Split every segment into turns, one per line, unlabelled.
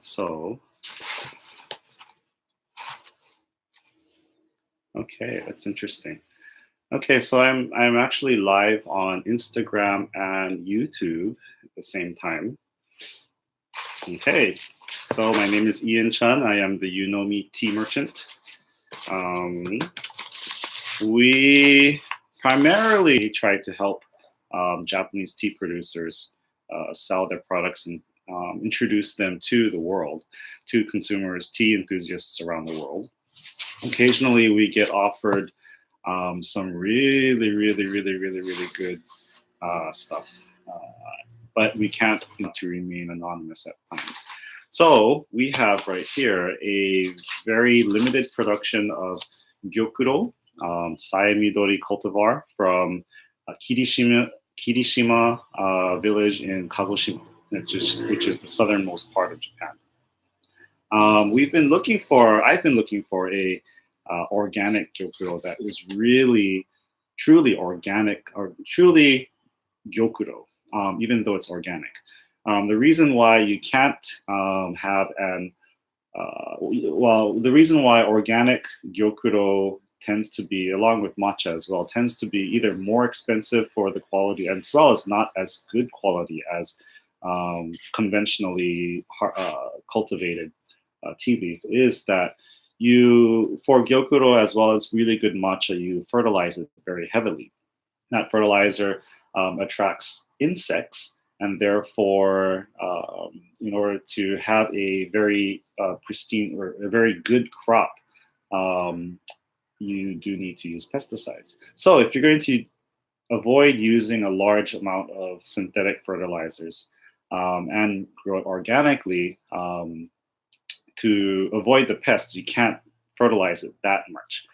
So, okay, that's interesting. Okay, so I'm actually live on Instagram and YouTube at the same time. Okay, so my name is Ian Chun. I am the You Know Me tea merchant. We primarily try to help Japanese tea producers sell their products and introduce them to the world, to consumers, tea enthusiasts around the world. Occasionally, we get offered some really good stuff, but we can't to remain anonymous at times. So we have right here a very limited production of gyokuro, saemidori cultivar from Kirishima village in Kagoshima, which is the southernmost part of Japan. I've been looking for a organic gyokuro that was really, truly organic or truly gyokuro, even though it's organic. The reason why you can't have an the reason why organic gyokuro tends to be, along with matcha as well, tends to be either more expensive for the quality as well as not as good quality as conventionally cultivated tea leaf is that for gyokuro as well as really good matcha, you fertilize it very heavily. That fertilizer attracts insects, and therefore, in order to have a very pristine or a very good crop, you do need to use pesticides. So if you're going to avoid using a large amount of synthetic fertilizers and grow it organically, to avoid the pests, you can't fertilize it that much.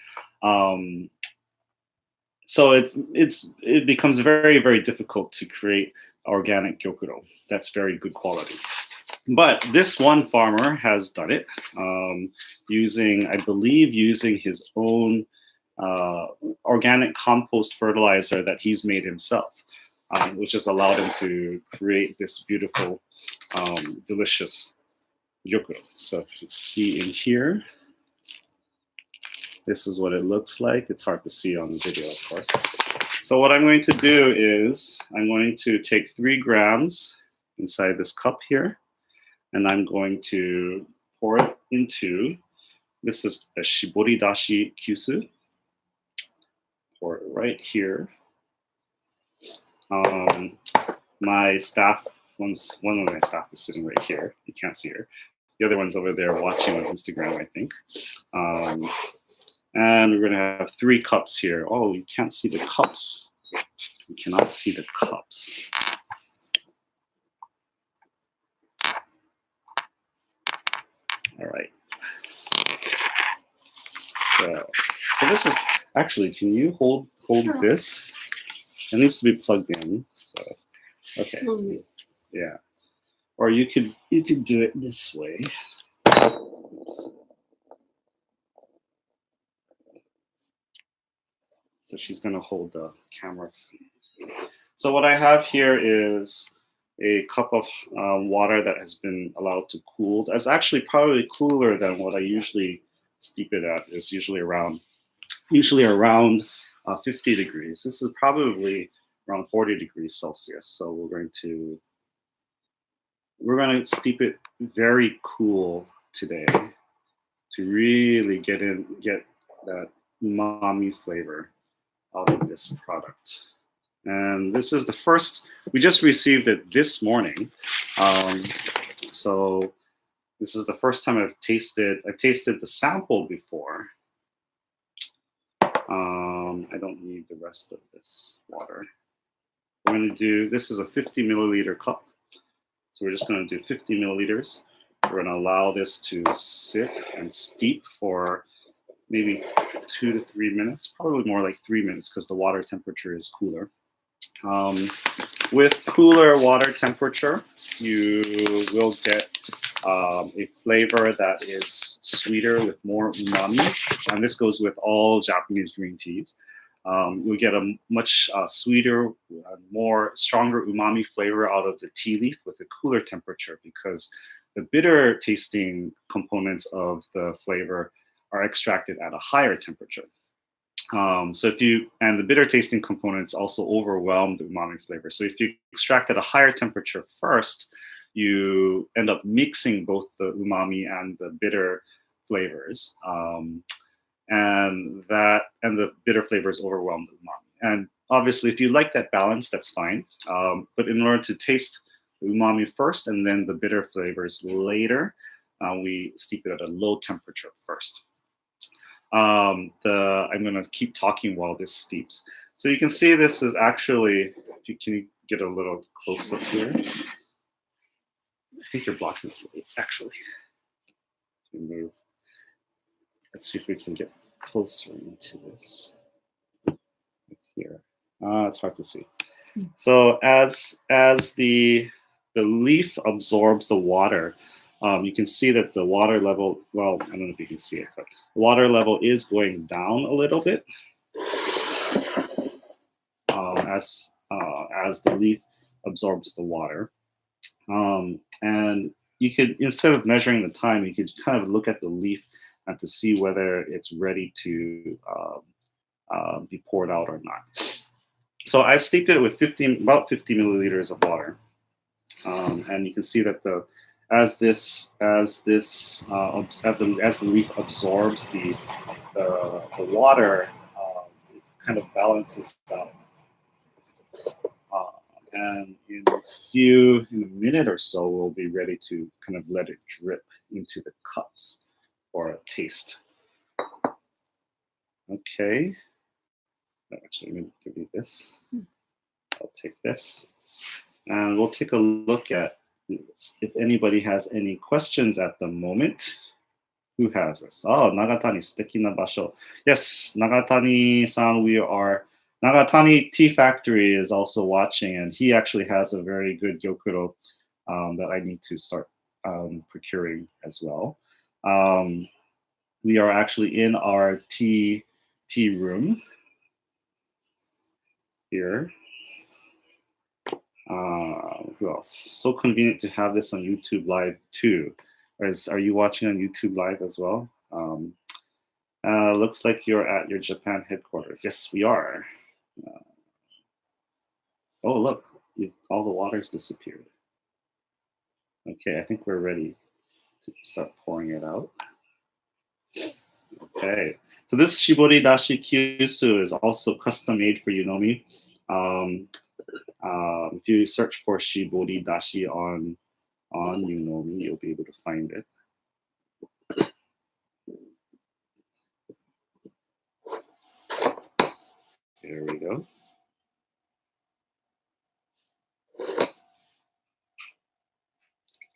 So it becomes very difficult to create organic gyokuro that's very good quality. But this one farmer has done it using his own organic compost fertilizer that he's made himself, which has allowed him to create this beautiful, delicious gyokuro. So if you can see in here, this is what it looks like. It's hard to see on the video, of course. So what I'm going to do is I'm going to take 3 grams inside this cup here, and I'm going to pour it into, this is a shibori dashi kyusu. Pour it right here. My staff, one of my staff is sitting right here. You can't see her. The other one's over there watching on Instagram, I think. And we're going to have 3 cups here. Oh, you can't see the cups. You cannot see the cups. All right. So this is actually, can you hold this? It needs to be plugged in. So, okay. Yeah. Or you could do it this way. Oops. So she's going to hold the camera. So what I have here is a cup of water that has been allowed to cool. It's actually probably cooler than what I usually steep it at. It's usually around 50 degrees. This is probably around 40 degrees Celsius. So we're going to steep it very cool today to really get that umami flavor out of this product. And this is the first, we just received it this morning. So this is the first time I've tasted the sample before. I don't need the rest of this water. We're going to do, this is a 50 milliliter cup. So we're just going to do 50 milliliters. We're going to allow this to sit and steep for maybe 2 to 3 minutes, probably more like 3 minutes because the water temperature is cooler. With cooler water temperature, you will get a flavor that is sweeter with more umami, and this goes with all Japanese green teas. You'll get a much sweeter, stronger umami flavor out of the tea leaf with a cooler temperature because the bitter tasting components of the flavor are extracted at a higher temperature. So the bitter tasting components also overwhelm the umami flavor. So if you extract at a higher temperature first, you end up mixing both the umami and the bitter flavors, and the bitter flavors overwhelm the umami. And obviously, if you like that balance, that's fine. But in order to taste the umami first and then the bitter flavors later, we steep it at a low temperature first. I'm going to keep talking while this steeps. So you can see this is actually, can you get a little close up here? I think you're blocking the light, actually. Move. Let's see if we can get closer into this here. It's hard to see. So as the leaf absorbs the water, you can see that the water level, well, I don't know if you can see it, but the water level is going down a little bit as the leaf absorbs the water. And you could, instead of measuring the time, you could kind of look at the leaf and to see whether it's ready to be poured out or not. So I've steeped it with about 50 milliliters of water, and you can see that as the leaf absorbs the water, it kind of balances out. And in a minute or so, we'll be ready to kind of let it drip into the cups for a taste. Okay. Actually, I'm going to give you this. I'll take this. And we'll take a look at if anybody has any questions at the moment. Who has this? Oh, Nagatani, 素敵な場所. Yes, Nagatani-san, Nagatani Tea Factory is also watching, and he actually has a very good gyokuro that I need to start procuring as well. We are actually in our tea room here. Who else? So convenient to have this on YouTube Live too. Are you watching on YouTube Live as well? Looks like you're at your Japan headquarters. Yes, we are. Oh, look, all the water's disappeared. Okay, I think we're ready to start pouring it out. Okay, so this Shibori Dashi Kyusu is also custom made for Yunomi. If you search for Shibori Dashi on Yunomi, you'll be able to find it. There we go.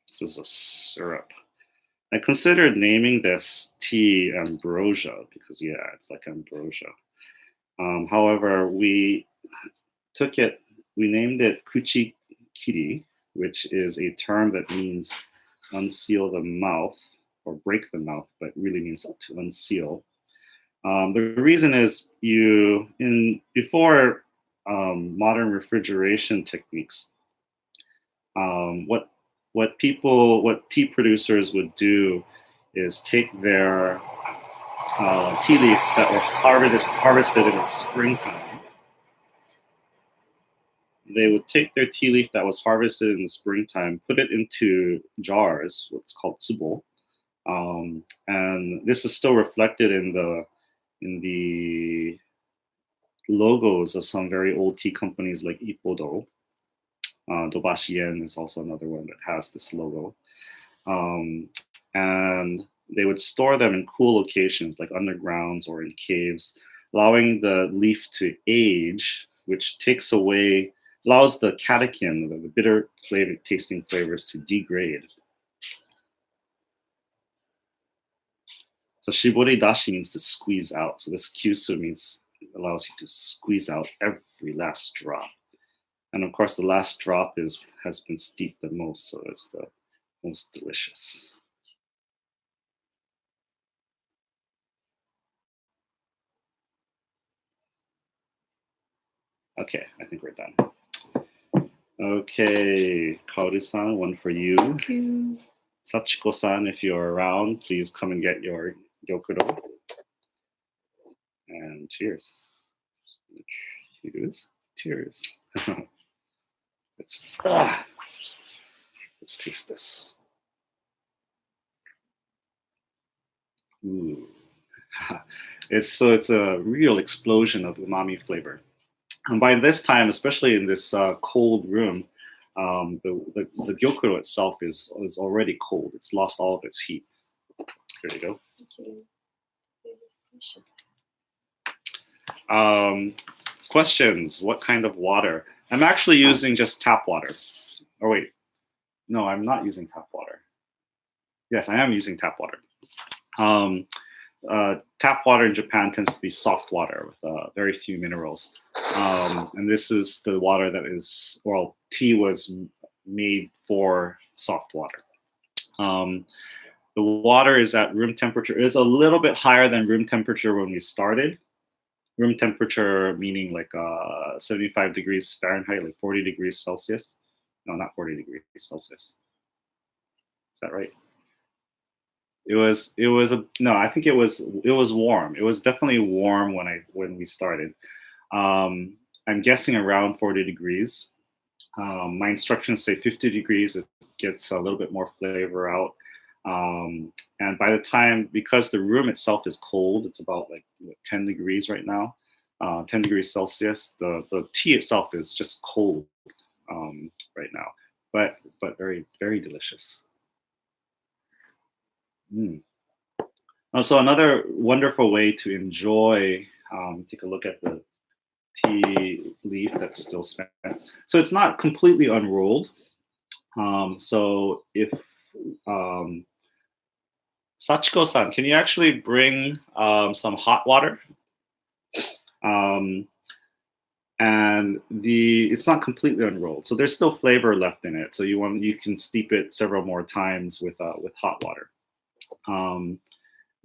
This is a syrup. I considered naming this tea ambrosia because, yeah, it's like ambrosia. However, we named it Kuchikiri, which is a term that means unseal the mouth or break the mouth, but really means to unseal. The reason is before modern refrigeration techniques, what tea producers would do is take their tea leaf that was harvested in the springtime. They would take their tea leaf that was harvested in the springtime, put it into jars, what's called tsubo, and this is still reflected in the logos of some very old tea companies like Ippodo. Dobashien is also another one that has this logo. And they would store them in cool locations like undergrounds or in caves, allowing the leaf to age, which allows the catechin, the bitter tasting flavors, to degrade. So shibori dashi means to squeeze out. So this kyusu means it allows you to squeeze out every last drop. And of course, the last drop has been steeped the most, so it's the most delicious. Okay, I think we're done. Okay, Kaoru-san, one for you.
Thank you.
Sachiko-san, if you're around, please come and get your gyokuro. And cheers. Cheers. Cheers. Let's taste this. Ooh. It's a real explosion of umami flavor. And by this time, especially in this cold room, the gyokuro itself is already cold. It's lost all of its heat. Here you go. Questions? What kind of water? I'm actually using just tap water. Oh wait, no, I'm not using tap water. Yes, I am using tap water. Tap water in Japan tends to be soft water with very few minerals. And this is the water that is, well, tea was made for soft water. The water is at room temperature. It is a little bit higher than room temperature when we started. Room temperature meaning like 75 degrees Fahrenheit, like 40 degrees Celsius. No, not 40 degrees Celsius. Is that right? It was no, I think it was warm. It was definitely warm when we started. I'm guessing around 40 degrees. My instructions say 50 degrees. It gets a little bit more flavor out. And by the time, because the room itself is cold, it's about like 10 degrees right now, 10 degrees Celsius. The tea itself is just cold right now, but very, very delicious. Mm. So another wonderful way to enjoy, take a look at the tea leaf that's still spent. So it's not completely unrolled. So if Sachiko-san, can you actually bring some hot water? And it's not completely unrolled, so there's still flavor left in it. So you can steep it several more times with hot water.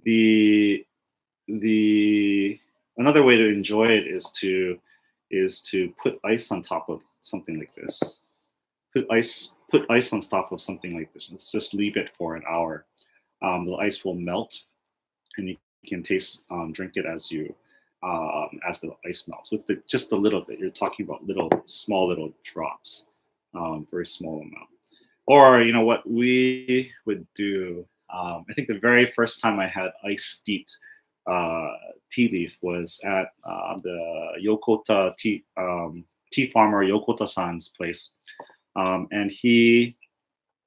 The another way to enjoy it is to put ice on top of something like this. Put ice on top of something like this. Let's just leave it for an hour. The ice will melt, and you can drink it as the ice melts with just a little bit. You're talking about small little drops, very small amount. Or what we would do. I think the very first time I had ice steeped tea leaf was at the Yokota tea farmer Yokota-san's place, and he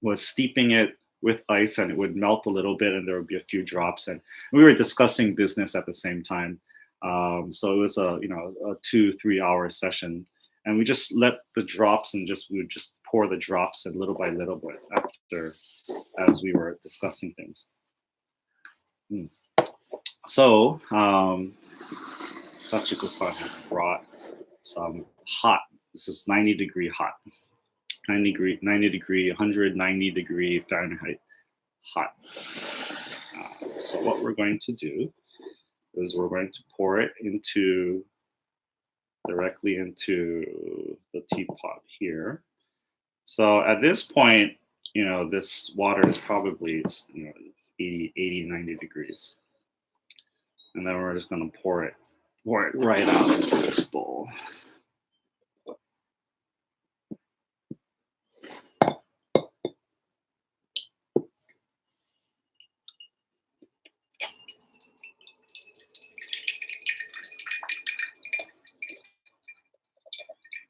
was steeping it with ice, and it would melt a little bit, and there would be a few drops, and we were discussing business at the same time. So it was a 2-3 hour session, and we just let the drops, and we would just pour the drops and little by little bit after as we were discussing things. So Sachiko-san has brought some hot. This is 90-degree hot. 90 degree, 190 degree Fahrenheit hot. So what we're going to do is we're going to pour it directly into the teapot here. So at this point, this water is probably 80, 90 degrees. And then we're just going to pour it right out into this bowl.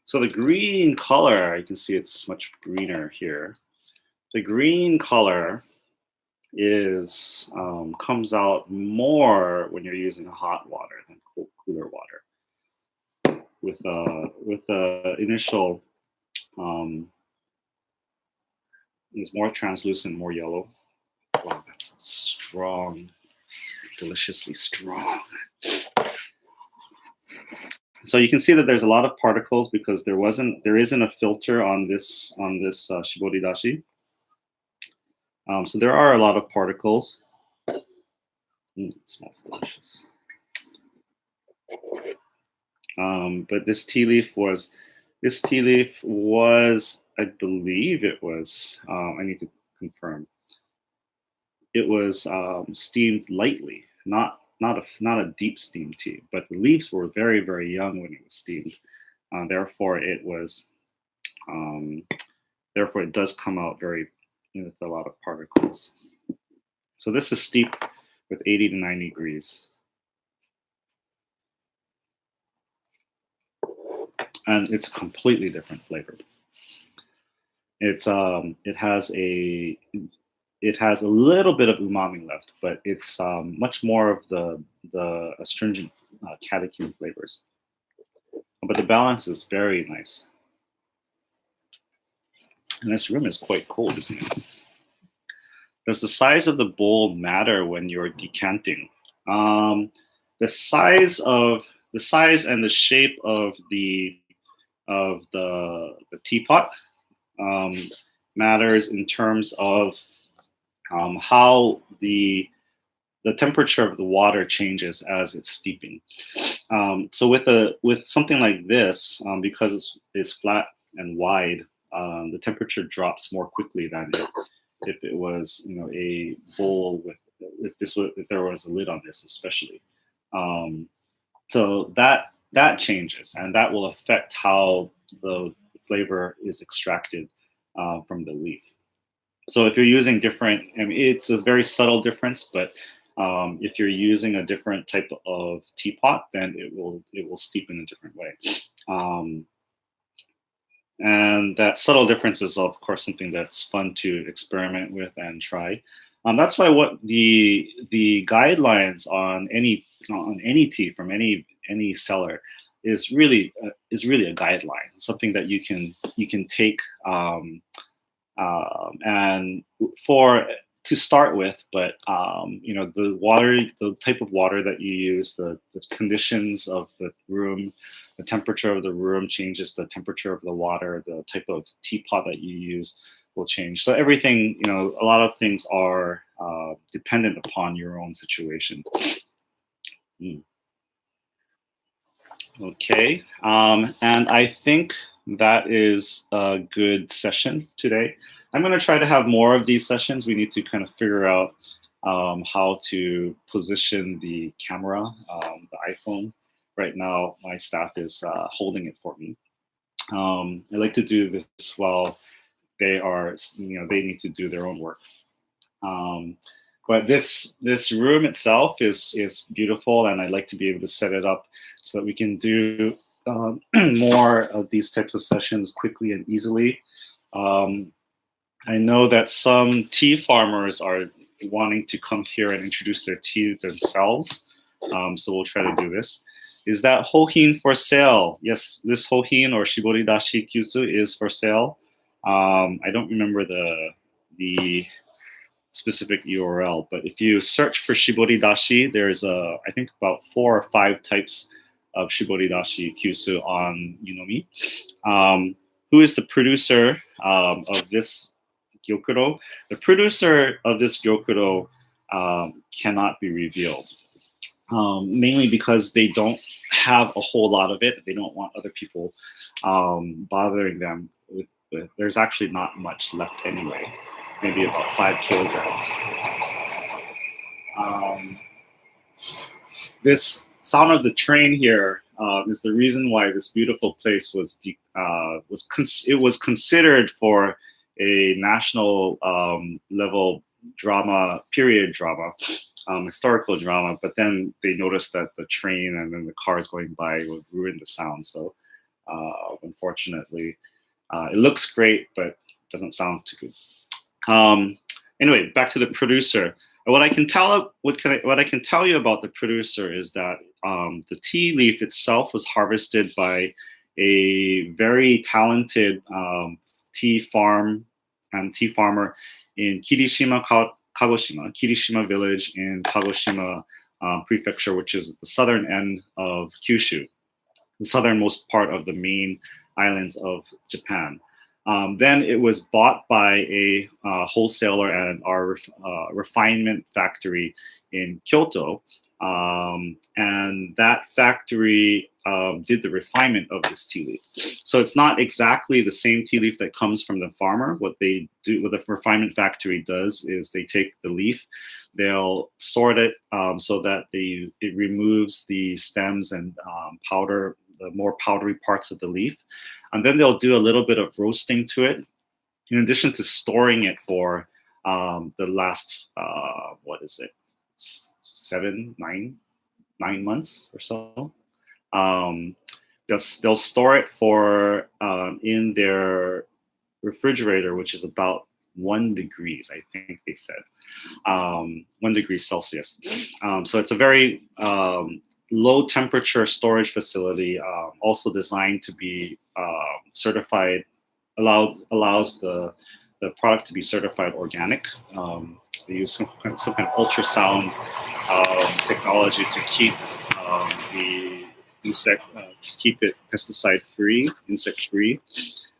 So the green color, you can see it's much greener here. The green color comes out more when you're using hot water than cooler water. With the initial, it's more translucent, more yellow. Wow, that's strong, deliciously strong. So you can see that there's a lot of particles because there isn't a filter on this shibori dashi. So there are a lot of particles. It smells delicious. But this tea leaf was, I believe it was, I need to confirm. it was steamed lightly, not a deep steam tea, but the leaves were very very young when it was steamed. Therefore, um, therefore it does come out very with a lot of particles. So this is steeped with 80 to 90 degrees, and it's a completely different flavor. It has a little bit of umami left, but it's much more of the astringent catechin flavors. But the balance is very nice. And this room is quite cold, isn't it? Does the size of the bowl matter when you're decanting? Um, the size and the shape of the teapot matters in terms of how the temperature of the water changes as it's steeping. So with something like this, because it's flat and wide, the temperature drops more quickly than if it was a bowl with if there was a lid on this especially. Um, so that changes, and that will affect how the flavor is extracted from the leaf. So if you're using different, I mean, it's a very subtle difference, but if you're using a different type of teapot, then it will steep in a different way. Um, and that subtle difference is, of course, something that's fun to experiment with and try. That's why what the guidelines on any tea from any seller is really a guideline, something that you can take. And for to start with, but the type of water that you use, the conditions of the room, the temperature of the room changes the temperature of the water, the type of teapot that you use will change. So everything, a lot of things are dependent upon your own situation. Mm. Okay, and I think that is a good session today. I'm going to try to have more of these sessions. We need to kind of figure out how to position the camera, the iPhone. Right now, my staff is holding it for me. I like to do this while they need to do their own work. Um, but this room itself is beautiful, and I'd like to be able to set it up so that we can do more of these types of sessions quickly and easily. I know that some tea farmers are wanting to come here and introduce their tea themselves, so we'll try to do this. Is that hohin for sale? Yes, this hohin or shibori dashi kyusu is for sale. I don't remember the specific URL, but if you search for shibori dashi, there's I think about 4 or 5 types of shibori dashi kyusu on Unomi. Who is the producer of this gyokuro? The producer of this gyokuro cannot be revealed, mainly because they don't have a whole lot of it. They don't want other people bothering them with. There's actually not much left anyway. Maybe about 5 kilograms. This sound of the train here is the reason why this beautiful place was considered for a national level drama, period drama, historical drama. But then they noticed that the train and then the cars going by would ruin the sound. So unfortunately, it looks great, but doesn't sound too good. Anyway, back to the producer. What I can tell you about the producer is that the tea leaf itself was harvested by a very talented tea farmer in Kirishima, Kagoshima, Kirishima village in Kagoshima prefecture, which is the southern end of Kyushu, the southernmost part of the main islands of Japan. Then it was bought by a wholesaler and our refinement factory in Kyoto. And that factory did the refinement of this tea leaf. So it's not exactly the same tea leaf that comes from the farmer. What they do, what the refinement factory does, is they take the leaf, they'll sort it so that it removes the stems and powder, the more powdery parts of the leaf, and then they'll do a little bit of roasting to it, in addition to storing it for the last what is it, 9 months or so. They'll store it for in their refrigerator, which is about 1 degrees, I think they said, 1 degree Celsius. So it's a very low temperature storage facility, also designed to be certified, allows the product to be certified organic. They use some kind of ultrasound technology to keep the insect, keep it pesticide free, insect free.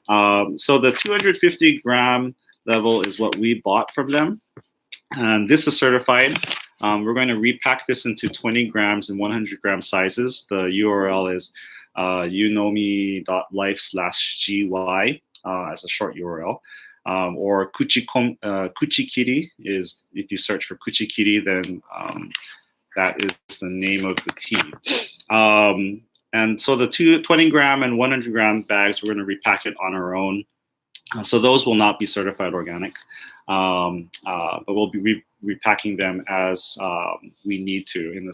So the 250 gram level is what we bought from them, and this is certified. We're going to repack this into 20 grams and 100 gram sizes. The URL is unomi.life/gy as a short URL. Or Kuchikiri is, if you search for Kuchikiri, then that is the name of the tea. And so the 20 gram and 100 gram bags, we're going to repack it on our own. So those will not be certified organic, but we'll be repacking them as we need to in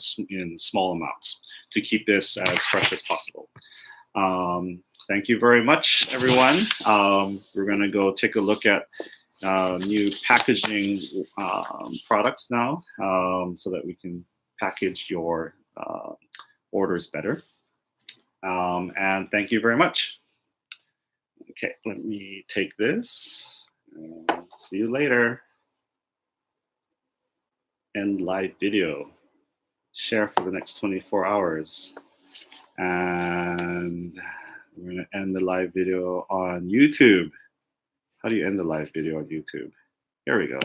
small amounts to keep this as fresh as possible. Thank you very much, everyone. We're going to go take a look at new packaging products now, so that we can package your orders better. And thank you very much. Okay, let me take this. See you later. End live video. Share for the next 24 hours. And we're going to end the live video on YouTube. How do you end the live video on YouTube? Here we go.